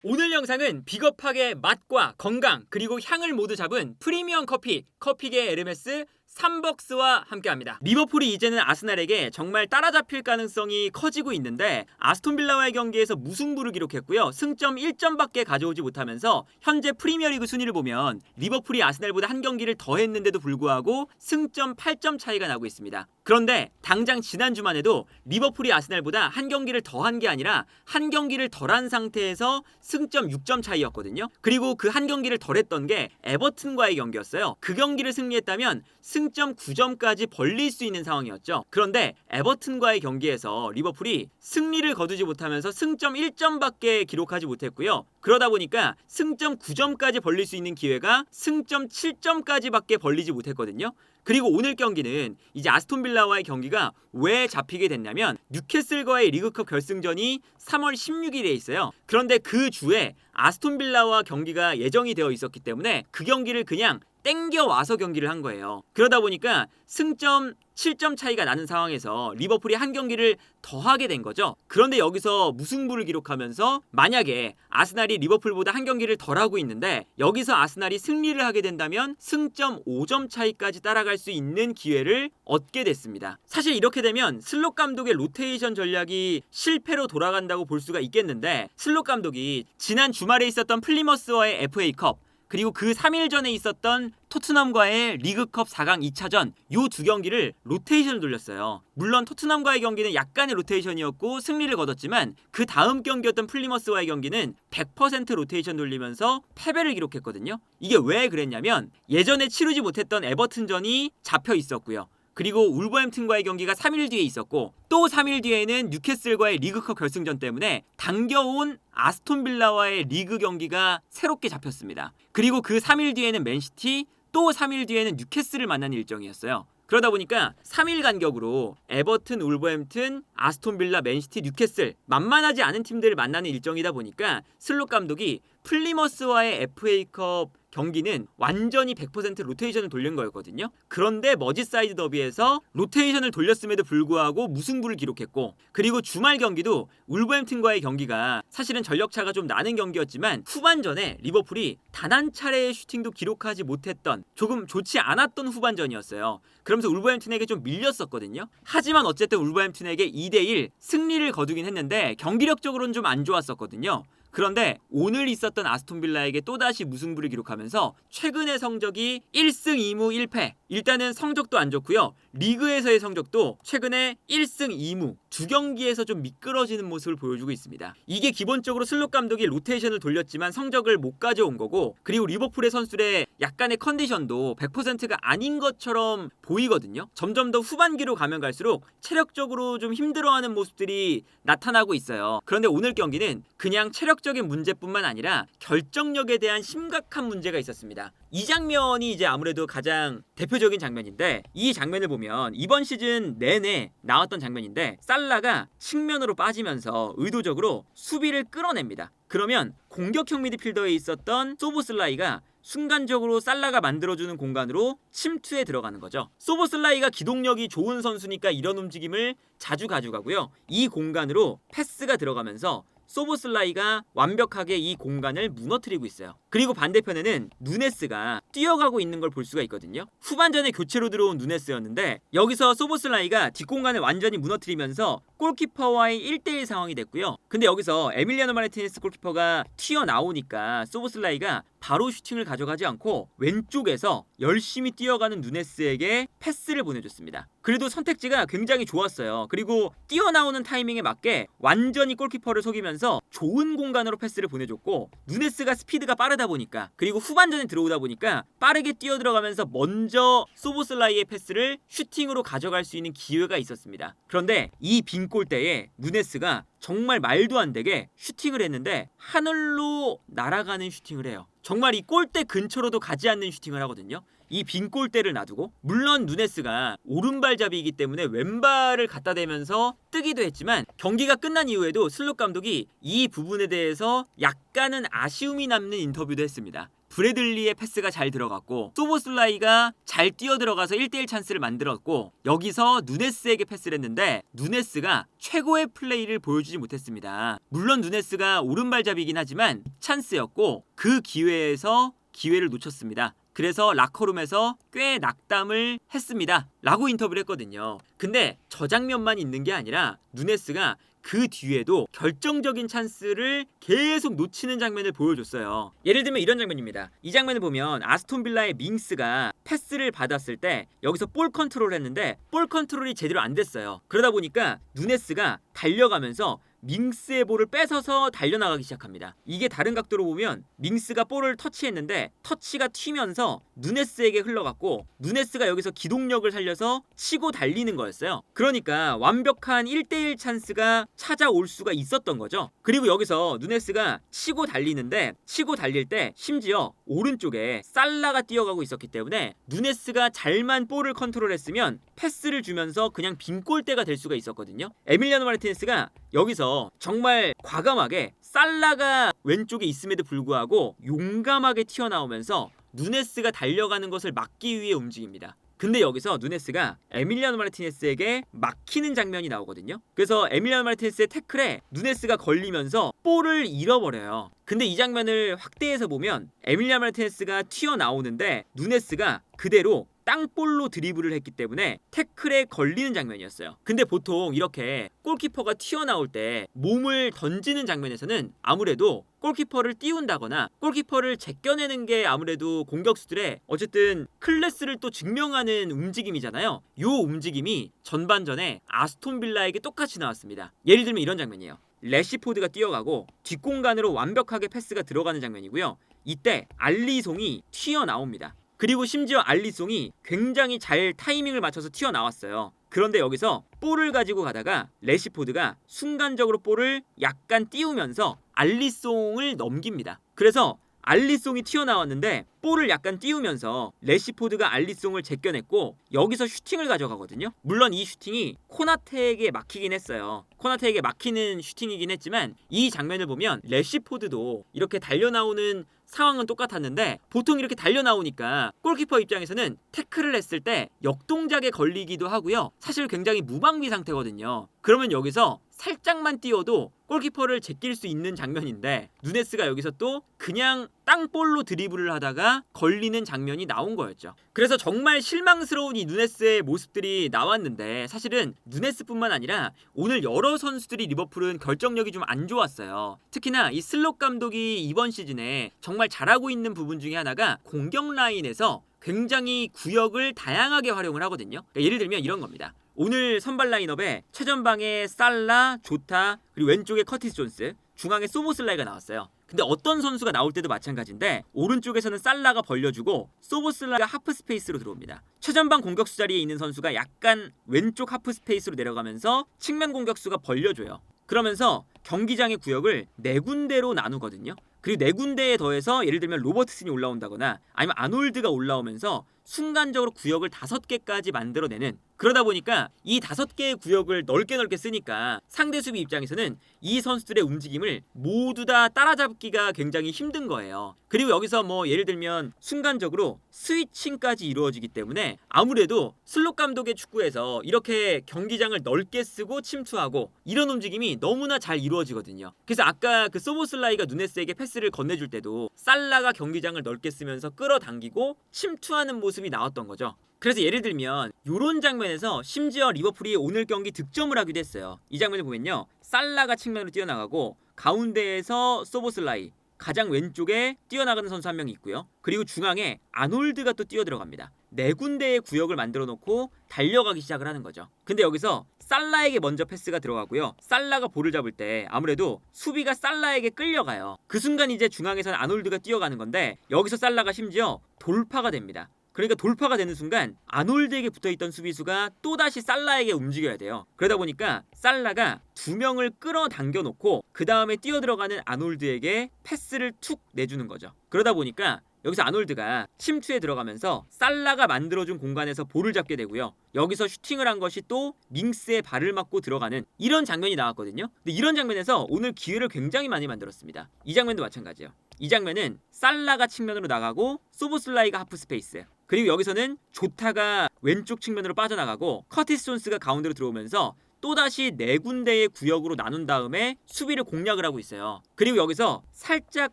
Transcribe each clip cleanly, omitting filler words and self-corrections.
오늘 영상은 비겁하게 맛과 건강 그리고 향을 모두 잡은 프리미엄 커피 커피계 에르메스 3벅스와 함께합니다. 리버풀이 이제는 아스날에게 정말 따라잡힐 가능성이 커지고 있는데 아스톤빌라와의 경기에서 무승부를 기록했고요. 승점 1점밖에 가져오지 못하면서 현재 프리미어리그 순위를 보면 리버풀이 아스날보다 한 경기를 더 했는데도 불구하고 승점 8점 차이가 나고 있습니다. 그런데 당장 지난주만 해도 리버풀이 아스날보다 한 경기를 더한 게 아니라 한 경기를 덜한 상태에서 승점 6점 차이였거든요. 그리고 그 한 경기를 덜했던 게 에버튼과의 경기였어요. 그 경기를 승리했다면 승점 9점까지 벌릴 수 있는 상황이었죠. 그런데 에버튼과의 경기에서 리버풀이 승리를 거두지 못하면서 승점 1점밖에 기록하지 못했고요. 그러다 보니까 승점 9점까지 벌릴 수 있는 기회가 승점 7점까지밖에 벌리지 못했거든요. 그리고 오늘 경기는 이제 아스톤빌라와의 경기가 왜 잡히게 됐냐면 뉴캐슬과의 리그컵 결승전이 3월 16일에 있어요. 그런데 그 주에 아스톤빌라와 경기가 예정이 되어 있었기 때문에 그 경기를 그냥 땡겨와서 경기를 한 거예요. 그러다 보니까 승점 7점 차이가 나는 상황에서 리버풀이 한 경기를 더 하게 된 거죠. 그런데 여기서 무승부를 기록하면서 만약에 아스날이 리버풀보다 한 경기를 덜 하고 있는데 여기서 아스날이 승리를 하게 된다면 승점 5점 차이까지 따라갈 수 있는 기회를 얻게 됐습니다. 사실 이렇게 되면 슬롯 감독의 로테이션 전략이 실패로 돌아간다고 볼 수가 있겠는데 슬롯 감독이 지난 주말에 있었던 플리머스와의 FA컵 그리고 그 3일 전에 있었던 토트넘과의 리그컵 4강 2차전 요 두 경기를 로테이션을 돌렸어요. 물론 토트넘과의 경기는 약간의 로테이션이었고 승리를 거뒀지만 그 다음 경기였던 플리머스와의 경기는 100% 로테이션 돌리면서 패배를 기록했거든요. 이게 왜 그랬냐면 예전에 치르지 못했던 에버튼전이 잡혀 있었고요. 그리고 울버햄튼과의 경기가 3일 뒤에 있었고 또 3일 뒤에는 뉴캐슬과의 리그컵 결승전 때문에 당겨온 아스톤빌라와의 리그 경기가 새롭게 잡혔습니다. 그리고 그 3일 뒤에는 맨시티 또 3일 뒤에는 뉴캐슬을 만나는 일정이었어요. 그러다 보니까 3일 간격으로 에버튼, 울버햄튼, 아스톤빌라, 맨시티, 뉴캐슬 만만하지 않은 팀들을 만나는 일정이다 보니까 슬롯 감독이 플리머스와의 FA컵 경기는 완전히 100% 로테이션을 돌린 거였거든요. 그런데 머지사이드 더비에서 로테이션을 돌렸음에도 불구하고 무승부를 기록했고 그리고 주말 경기도 울버햄튼과의 경기가 사실은 전력차가 좀 나는 경기였지만 후반전에 리버풀이 단 한 차례의 슈팅도 기록하지 못했던 조금 좋지 않았던 후반전이었어요. 그러면서 울버햄튼에게 좀 밀렸었거든요. 하지만 어쨌든 울버햄튼에게 2대1 승리를 거두긴 했는데 경기력적으로는 좀 안 좋았었거든요. 그런데 오늘 있었던 아스톤빌라에게 또다시 무승부를 기록하면서 최근의 성적이 1승 2무 1패 일단은 성적도 안 좋고요. 리그에서의 성적도 최근에 1승 2무 두 경기에서 좀 미끄러지는 모습을 보여주고 있습니다. 이게 기본적으로 슬롯 감독이 로테이션을 돌렸지만 성적을 못 가져온 거고 그리고 리버풀의 선수들의 약간의 컨디션도 100%가 아닌 것처럼 보이거든요. 점점 더 후반기로 가면 갈수록 체력적으로 좀 힘들어하는 모습들이 나타나고 있어요. 그런데 오늘 경기는 그냥 체력적인 문제뿐만 아니라 결정력에 대한 심각한 문제가 있었습니다. 이 장면이 이제 아무래도 가장 대표적인 장면인데 이 장면을 보면 이번 시즌 내내 나왔던 장면인데 살라가 측면으로 빠지면서 의도적으로 수비를 끌어냅니다. 그러면 공격형 미드필더에 있었던 소보슬라이가 순간적으로 살라가 만들어주는 공간으로 침투에 들어가는 거죠. 소보슬라이가 기동력이 좋은 선수니까 이런 움직임을 자주 가져가고요. 이 공간으로 패스가 들어가면서 소보슬라이가 완벽하게 이 공간을 무너뜨리고 있어요. 그리고 반대편에는 누네스가 뛰어가고 있는 걸 볼 수가 있거든요. 후반전에 교체로 들어온 누네스였는데 여기서 소보슬라이가 뒷공간을 완전히 무너뜨리면서 골키퍼와의 1대1 상황이 됐고요. 근데 여기서 에밀리아노 마르티네스 골키퍼가 튀어나오니까 소보슬라이가 바로 슈팅을 가져가지 않고 왼쪽에서 열심히 뛰어가는 누네스에게 패스를 보내줬습니다. 그래도 선택지가 굉장히 좋았어요. 그리고 뛰어나오는 타이밍에 맞게 완전히 골키퍼를 속이면서 좋은 공간으로 패스를 보내줬고 누네스가 스피드가 빠르다 보니까 그리고 후반전에 들어오다 보니까 빠르게 뛰어들어가면서 먼저 소보슬라이의 패스를 슈팅으로 가져갈 수 있는 기회가 있었습니다. 그런데 이 빈 골대에 누네스가 정말 말도 안 되게 슈팅을 했는데 하늘로 날아가는 슈팅을 해요. 정말 이 골대 근처로도 가지 않는 슈팅을 하거든요. 이 빈 골대를 놔두고 물론 누네스가 오른발잡이이기 때문에 왼발을 갖다 대면서 뜨기도 했지만 경기가 끝난 이후에도 슬롯 감독이 이 부분에 대해서 약간은 아쉬움이 남는 인터뷰도 했습니다. 브래들리의 패스가 잘 들어갔고 소보슬라이가 잘 뛰어들어가서 1대1 찬스를 만들었고 여기서 누네스에게 패스를 했는데 누네스가 최고의 플레이를 보여주지 못했습니다. 물론 누네스가 오른발잡이긴 하지만 찬스였고 그 기회에서 기회를 놓쳤습니다. 그래서 라커룸에서 꽤 낙담을 했습니다 라고 인터뷰를 했거든요. 근데 저 장면만 있는 게 아니라 누네스가 그 뒤에도 결정적인 찬스를 계속 놓치는 장면을 보여줬어요. 예를 들면 이런 장면입니다. 이 장면을 보면 아스톤빌라의 밍스가 패스를 받았을 때 여기서 볼 컨트롤을 했는데 볼 컨트롤이 제대로 안 됐어요. 그러다 보니까 누네스가 달려가면서 밍스의 볼을 뺏어서 달려나가기 시작합니다. 이게 다른 각도로 보면 밍스가 볼을 터치했는데 터치가 튀면서 누네스에게 흘러갔고 누네스가 여기서 기동력을 살려서 치고 달리는 거였어요. 그러니까 완벽한 1대1 찬스가 찾아올 수가 있었던 거죠. 그리고 여기서 누네스가 치고 달리는데 치고 달릴 때 심지어 오른쪽에 살라가 뛰어가고 있었기 때문에 누네스가 잘만 볼을 컨트롤했으면 패스를 주면서 그냥 빈 골대가 될 수가 있었거든요. 에밀리아노 마르티네스가 여기서 정말 과감하게 살라가 왼쪽에 있음에도 불구하고 용감하게 튀어나오면서 누네스가 달려가는 것을 막기 위해 움직입니다. 근데 여기서 누네스가 에밀리아노 마르티네스에게 막히는 장면이 나오거든요. 그래서 에밀리아노 마르티네스의 태클에 누네스가 걸리면서 볼을 잃어버려요. 근데 이 장면을 확대해서 보면 에밀리아노 마르티네스가 튀어나오는데 누네스가 그대로 땅볼로 드리블을 했기 때문에 태클에 걸리는 장면이었어요. 근데 보통 이렇게 골키퍼가 튀어나올 때 몸을 던지는 장면에서는 아무래도 골키퍼를 띄운다거나 골키퍼를 제껴내는 게 아무래도 공격수들의 어쨌든 클래스를 또 증명하는 움직임이잖아요. 이 움직임이 전반전에 아스톤빌라에게 똑같이 나왔습니다. 예를 들면 이런 장면이에요. 래시포드가 뛰어가고 뒷공간으로 완벽하게 패스가 들어가는 장면이고요. 이때 알리송이 튀어나옵니다. 그리고 심지어 알리송이 굉장히 잘 타이밍을 맞춰서 튀어나왔어요. 그런데 여기서 볼을 가지고 가다가 래시포드가 순간적으로 볼을 약간 띄우면서 알리송을 넘깁니다. 그래서 알리송이 튀어나왔는데 볼을 약간 띄우면서 래시포드가 알리송을 제껴냈고 여기서 슈팅을 가져가거든요. 물론 이 슈팅이 코나테에게 막히긴 했어요. 코나테에게 막히는 슈팅이긴 했지만 이 장면을 보면 래시포드도 이렇게 달려나오는 상황은 똑같았는데 보통 이렇게 달려나오니까 골키퍼 입장에서는 태클을 했을 때 역동작에 걸리기도 하고요. 사실 굉장히 무방비 상태거든요. 그러면 여기서 살짝만 뛰어도 골키퍼를 제낄 수 있는 장면인데 누네스가 여기서 또 그냥 땅볼로 드리블을 하다가 걸리는 장면이 나온 거였죠. 그래서 정말 실망스러운 이 누네스의 모습들이 나왔는데 사실은 누네스뿐만 아니라 오늘 여러 선수들이 리버풀은 결정력이 좀 안 좋았어요. 특히나 이 슬롯 감독이 이번 시즌에 정말 잘하고 있는 부분 중에 하나가 공격 라인에서 굉장히 구역을 다양하게 활용을 하거든요. 그러니까 예를 들면 이런 겁니다. 오늘 선발 라인업에 최전방에 살라, 조타, 그리고 왼쪽에 커티스 존스, 중앙에 소보슬라이가 나왔어요. 근데 어떤 선수가 나올 때도 마찬가지인데 오른쪽에서는 살라가 벌려주고 소보슬라이가 하프 스페이스로 들어옵니다. 최전방 공격수 자리에 있는 선수가 약간 왼쪽 하프 스페이스로 내려가면서 측면 공격수가 벌려줘요. 그러면서 경기장의 구역을 4군데로 나누거든요. 그리고 4군데에 더해서 예를 들면 로버트슨이 올라온다거나 아니면 아놀드가 올라오면서 순간적으로 구역을 5개까지 만들어내는, 그러다 보니까 이 5개의 구역을 넓게 쓰니까 상대 수비 입장에서는 이 선수들의 움직임을 모두 다 따라잡기가 굉장히 힘든 거예요. 그리고 여기서 뭐 예를 들면 순간적으로 스위칭까지 이루어지기 때문에 아무래도 슬롯 감독의 축구에서 이렇게 경기장을 넓게 쓰고 침투하고 이런 움직임이 너무나 잘 이루어지거든요. 그래서 아까 그 소보슬라이가 누네스에게 패스를 건네줄 때도 살라가 경기장을 넓게 쓰면서 끌어당기고 침투하는 모습이 나왔던 거죠. 그래서 예를 들면 이런 장면에서 심지어 리버풀이 오늘 경기 득점을 하기도 했어요. 이 장면을 보면요, 살라가 측면으로 뛰어나가고 가운데에서 소보슬라이, 가장 왼쪽에 뛰어나가는 선수 한 명이 있고요. 그리고 중앙에 아놀드가 또 뛰어들어갑니다. 4군데의 구역을 만들어 놓고 달려가기 시작을 하는 거죠. 근데 여기서 살라에게 먼저 패스가 들어가고요. 살라가 볼을 잡을 때 아무래도 수비가 살라에게 끌려가요. 그 순간 이제 중앙에서는 아놀드가 뛰어가는 건데 여기서 살라가 심지어 돌파가 됩니다. 그러니까 돌파가 되는 순간 아놀드에게 붙어있던 수비수가 또다시 살라에게 움직여야 돼요. 그러다 보니까 살라가 2명을 끌어당겨 놓고 그 다음에 뛰어들어가는 아놀드에게 패스를 툭 내주는 거죠. 그러다 보니까 여기서 아놀드가 침투에 들어가면서 살라가 만들어준 공간에서 볼을 잡게 되고요. 여기서 슈팅을 한 것이 또 밍스의 발을 맞고 들어가는 이런 장면이 나왔거든요. 근데 이런 장면에서 오늘 기회를 굉장히 많이 만들었습니다. 이 장면도 마찬가지예요. 이 장면은 살라가 측면으로 나가고 소보슬라이가 하프 스페이스, 그리고 여기서는 조타가 왼쪽 측면으로 빠져나가고 커티스 존스가 가운데로 들어오면서 또다시 4군데의 구역으로 나눈 다음에 수비를 공략을 하고 있어요. 그리고 여기서 살짝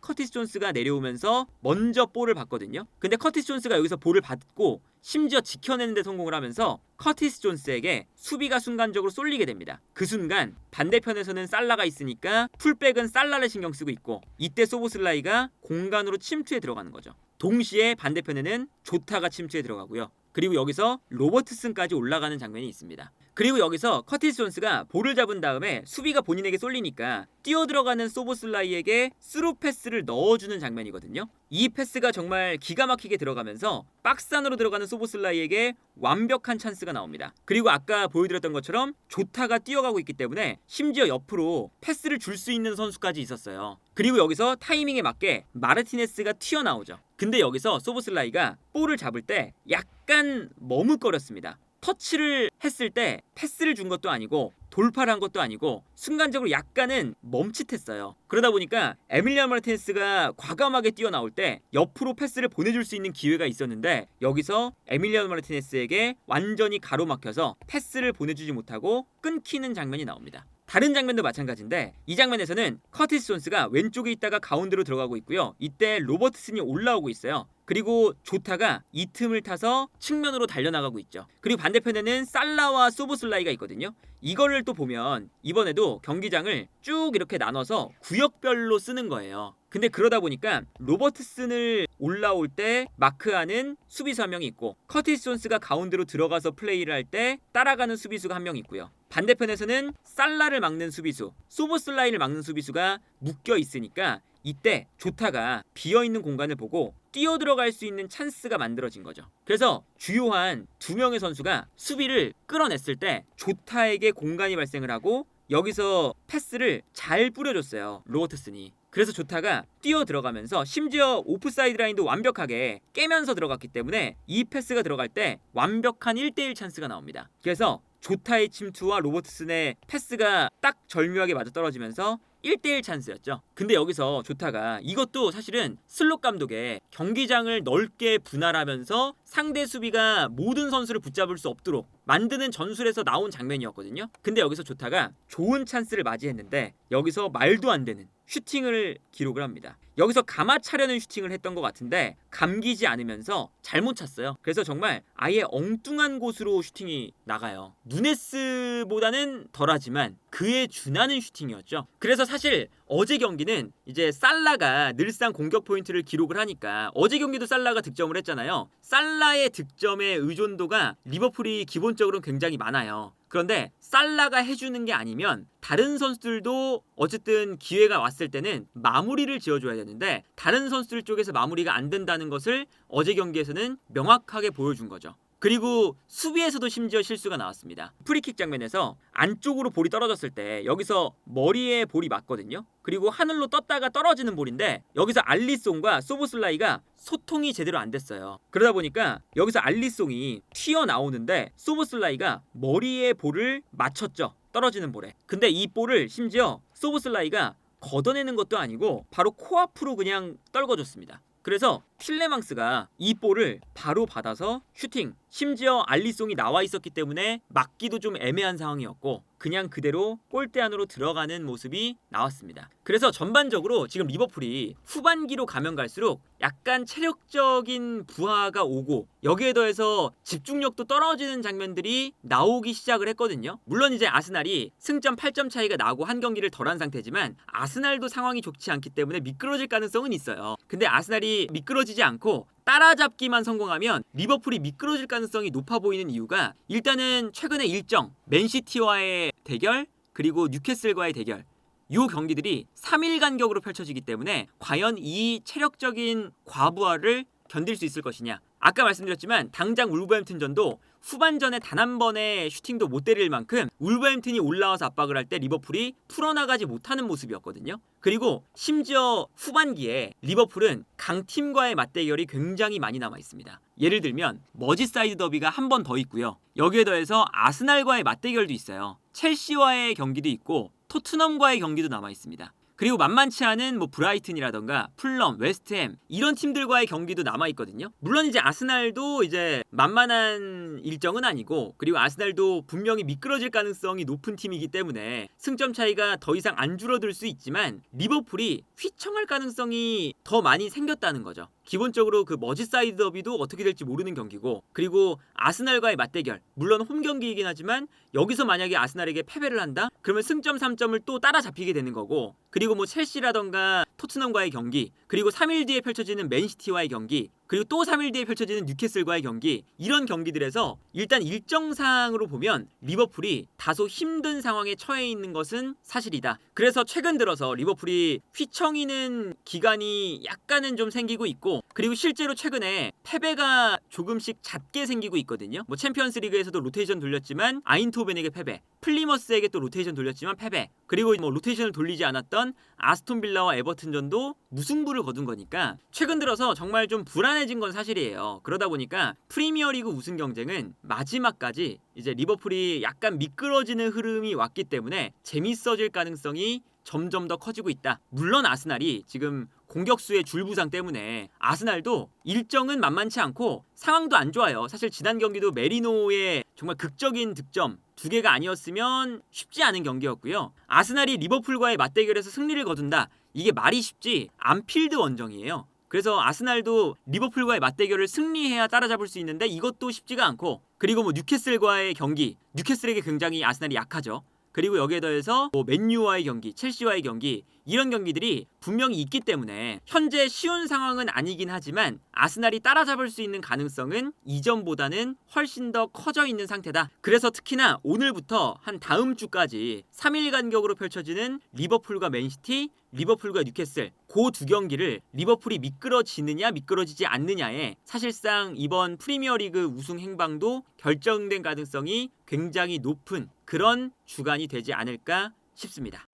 커티스 존스가 내려오면서 먼저 볼을 받거든요. 근데 커티스 존스가 여기서 볼을 받고 심지어 지켜내는 데 성공을 하면서 커티스 존스에게 수비가 순간적으로 쏠리게 됩니다. 그 순간 반대편에서는 살라가 있으니까 풀백은 살라를 신경 쓰고 있고, 이때 소보슬라이가 공간으로 침투해 들어가는 거죠. 동시에 반대편에는 조타가 침투해 들어가고요. 그리고 여기서 로버트슨까지 올라가는 장면이 있습니다. 그리고 여기서 커티스 존스가 볼을 잡은 다음에 수비가 본인에게 쏠리니까 뛰어들어가는 소보슬라이에게 스루 패스를 넣어주는 장면이거든요. 이 패스가 정말 기가 막히게 들어가면서 박스 안으로 들어가는 소보슬라이에게 완벽한 찬스가 나옵니다. 그리고 아까 보여드렸던 것처럼 조타가 뛰어가고 있기 때문에 심지어 옆으로 패스를 줄 수 있는 선수까지 있었어요. 그리고 여기서 타이밍에 맞게 마르티네스가 튀어나오죠. 근데 여기서 소보슬라이가 볼을 잡을 때 약간 머뭇거렸습니다. 터치를 했을 때 패스를 준 것도 아니고 돌파를 한 것도 아니고 순간적으로 약간은 멈칫했어요. 그러다 보니까 에밀리아노 마르티네스가 과감하게 뛰어나올 때 옆으로 패스를 보내줄 수 있는 기회가 있었는데, 여기서 에밀리아노 마르티네스에게 완전히 가로막혀서 패스를 보내주지 못하고 끊기는 장면이 나옵니다. 다른 장면도 마찬가지인데, 이 장면에서는 커티스 존스가 왼쪽에 있다가 가운데로 들어가고 있고요. 이때 로버트슨이 올라오고 있어요. 그리고 조타가 이 틈을 타서 측면으로 달려나가고 있죠. 그리고 반대편에는 살라와 소보슬라이가 있거든요. 이거를 또 보면 이번에도 경기장을 쭉 이렇게 나눠서 구역별로 쓰는 거예요. 근데 그러다 보니까 로버트슨을 올라올 때 마크하는 수비수 한 명이 있고, 커티스 존스가 가운데로 들어가서 플레이를 할 때 따라가는 수비수가 한 명 있고요. 반대편에서는 살라를 막는 수비수, 소보슬라이를 막는 수비수가 묶여 있으니까 이때 조타가 비어있는 공간을 보고 뛰어들어갈 수 있는 찬스가 만들어진 거죠. 그래서 주요한 2명의 선수가 수비를 끌어냈을 때 조타에게 공간이 발생을 하고 여기서 패스를 잘 뿌려줬어요, 로버트슨이. 그래서 조타가 뛰어 들어가면서 심지어 오프사이드 라인도 완벽하게 깨면서 들어갔기 때문에 이 패스가 들어갈 때 완벽한 1대1 찬스가 나옵니다. 그래서 조타의 침투와 로버트슨의 패스가 딱 절묘하게 맞아떨어지면서 1대1 찬스였죠. 근데 여기서 조타가, 이것도 사실은 슬롯 감독의 경기장을 넓게 분할하면서 상대 수비가 모든 선수를 붙잡을 수 없도록 만드는 전술에서 나온 장면이었거든요. 근데 여기서 조타가 좋은 찬스를 맞이했는데 여기서 말도 안 되는 슈팅을 기록을 합니다. 여기서 감아차려는 슈팅을 했던 것 같은데 감기지 않으면서 잘못 찼어요. 그래서 정말 아예 엉뚱한 곳으로 슈팅이 나가요. 누네스보다는 덜하지만 그에 준하는 슈팅이었죠. 그래서 사실 어제 경기는 이제 살라가 늘상 공격 포인트를 기록을 하니까, 어제 경기도 살라가 득점을 했잖아요. 살라의 득점의 의존도가 리버풀이 기본적으로 굉장히 많아요. 그런데 살라가 해주는 게 아니면 다른 선수들도 어쨌든 기회가 왔을 때는 마무리를 지어줘야 되는데 다른 선수들 쪽에서 마무리가 안 된다는 것을 어제 경기에서는 명확하게 보여준 거죠. 그리고 수비에서도 심지어 실수가 나왔습니다. 프리킥 장면에서 안쪽으로 볼이 떨어졌을 때 여기서 머리에 볼이 맞거든요. 그리고 하늘로 떴다가 떨어지는 볼인데 여기서 알리송과 소보슬라이가 소통이 제대로 안 됐어요. 그러다 보니까 여기서 알리송이 튀어나오는데 소보슬라이가 머리에 볼을 맞췄죠, 떨어지는 볼에. 근데 이 볼을 심지어 소보슬라이가 걷어내는 것도 아니고 바로 코앞으로 그냥 떨궈줬습니다. 그래서 틸레망스가 이 볼을 바로 받아서 슈팅, 심지어 알리송이 나와 있었기 때문에 막기도 좀 애매한 상황이었고 그냥 그대로 골대 안으로 들어가는 모습이 나왔습니다. 그래서 전반적으로 지금 리버풀이 후반기로 가면 갈수록 약간 체력적인 부하가 오고 여기에 더해서 집중력도 떨어지는 장면들이 나오기 시작을 했거든요. 물론 이제 아스날이 승점 8점 차이가 나고 한 경기를 덜한 상태지만 아스날도 상황이 좋지 않기 때문에 미끄러질 가능성은 있어요. 근데 아스날이 미끄러지지 않고 따라잡기만 성공하면 리버풀이 미끄러질 가능성이 높아 보이는 이유가, 일단은 최근의 일정, 맨시티와의 대결 그리고 뉴캐슬과의 대결, 이 경기들이 3일 간격으로 펼쳐지기 때문에 과연 이 체력적인 과부하를 견딜 수 있을 것이냐. 아까 말씀드렸지만 당장 울버햄튼전도 후반전에 단 한 번의 슈팅도 못 때릴 만큼 울버햄튼이 올라와서 압박을 할 때 리버풀이 풀어나가지 못하는 모습이었거든요. 그리고 심지어 후반기에 리버풀은 강팀과의 맞대결이 굉장히 많이 남아 있습니다. 예를 들면 머지사이드 더비가 한 번 더 있고요. 여기에 더해서 아스날과의 맞대결도 있어요. 첼시와의 경기도 있고 토트넘과의 경기도 남아 있습니다. 그리고 만만치 않은 뭐 브라이튼이라던가 풀럼, 웨스트햄 이런 팀들과의 경기도 남아 있거든요. 물론 이제 아스날도 이제 만만한 일정은 아니고, 그리고 아스날도 분명히 미끄러질 가능성이 높은 팀이기 때문에 승점 차이가 더 이상 안 줄어들 수 있지만 리버풀이 휘청할 가능성이 더 많이 생겼다는 거죠. 기본적으로 그 머지사이드 더비도 어떻게 될지 모르는 경기고, 그리고 아스날과의 맞대결, 물론 홈 경기이긴 하지만 여기서 만약에 아스날에게 패배를 한다? 그러면 승점 3점을 또 따라잡히게 되는 거고, 그리고 뭐 첼시라던가 토트넘과의 경기, 그리고 3일 뒤에 펼쳐지는 맨시티와의 경기, 그리고 또 3일 뒤에 펼쳐지는 뉴캐슬과의 경기, 이런 경기들에서 일단 일정상으로 보면 리버풀이 다소 힘든 상황에 처해 있는 것은 사실이다. 그래서 최근 들어서 리버풀이 휘청이는 기간이 약간은 좀 생기고 있고, 그리고 실제로 최근에 패배가 조금씩 잦게 생기고 있거든요. 뭐 챔피언스 리그에서도 로테이션 돌렸지만 아인토벤에게 패배, 플리머스에게 또 로테이션 돌렸지만 패배, 그리고 뭐 로테이션을 돌리지 않았던 아스톤 빌라와 에버튼전도 무승부를 거둔 거니까 최근 들어서 정말 좀 불안해진 건 사실이에요. 그러다 보니까 프리미어리그 우승 경쟁은 마지막까지 이제 리버풀이 약간 미끄러지는 흐름이 왔기 때문에 재밌어질 가능성이 점점 더 커지고 있다. 물론 아스날이 지금 공격수의 줄부상 때문에 아스날도 일정은 만만치 않고 상황도 안 좋아요. 사실 지난 경기도 메리노의 정말 극적인 득점 2개가 아니었으면 쉽지 않은 경기였고요. 아스날이 리버풀과의 맞대결에서 승리를 거둔다. 이게 말이 쉽지 안필드 원정이에요. 그래서 아스날도 리버풀과의 맞대결을 승리해야 따라잡을 수 있는데 이것도 쉽지가 않고, 그리고 뭐 뉴캐슬과의 경기, 뉴캐슬에게 굉장히 아스날이 약하죠. 그리고 여기에 더해서 뭐 맨유와의 경기, 첼시와의 경기, 이런 경기들이 분명히 있기 때문에 현재 쉬운 상황은 아니긴 하지만 아스날이 따라잡을 수 있는 가능성은 이전보다는 훨씬 더 커져 있는 상태다. 그래서 특히나 오늘부터 한 다음 주까지 3일 간격으로 펼쳐지는 리버풀과 맨시티, 리버풀과 뉴캐슬, 그 두 경기를 리버풀이 미끄러지느냐 미끄러지지 않느냐에 사실상 이번 프리미어리그 우승 행방도 결정된 가능성이 굉장히 높은 그런 주간이 되지 않을까 싶습니다.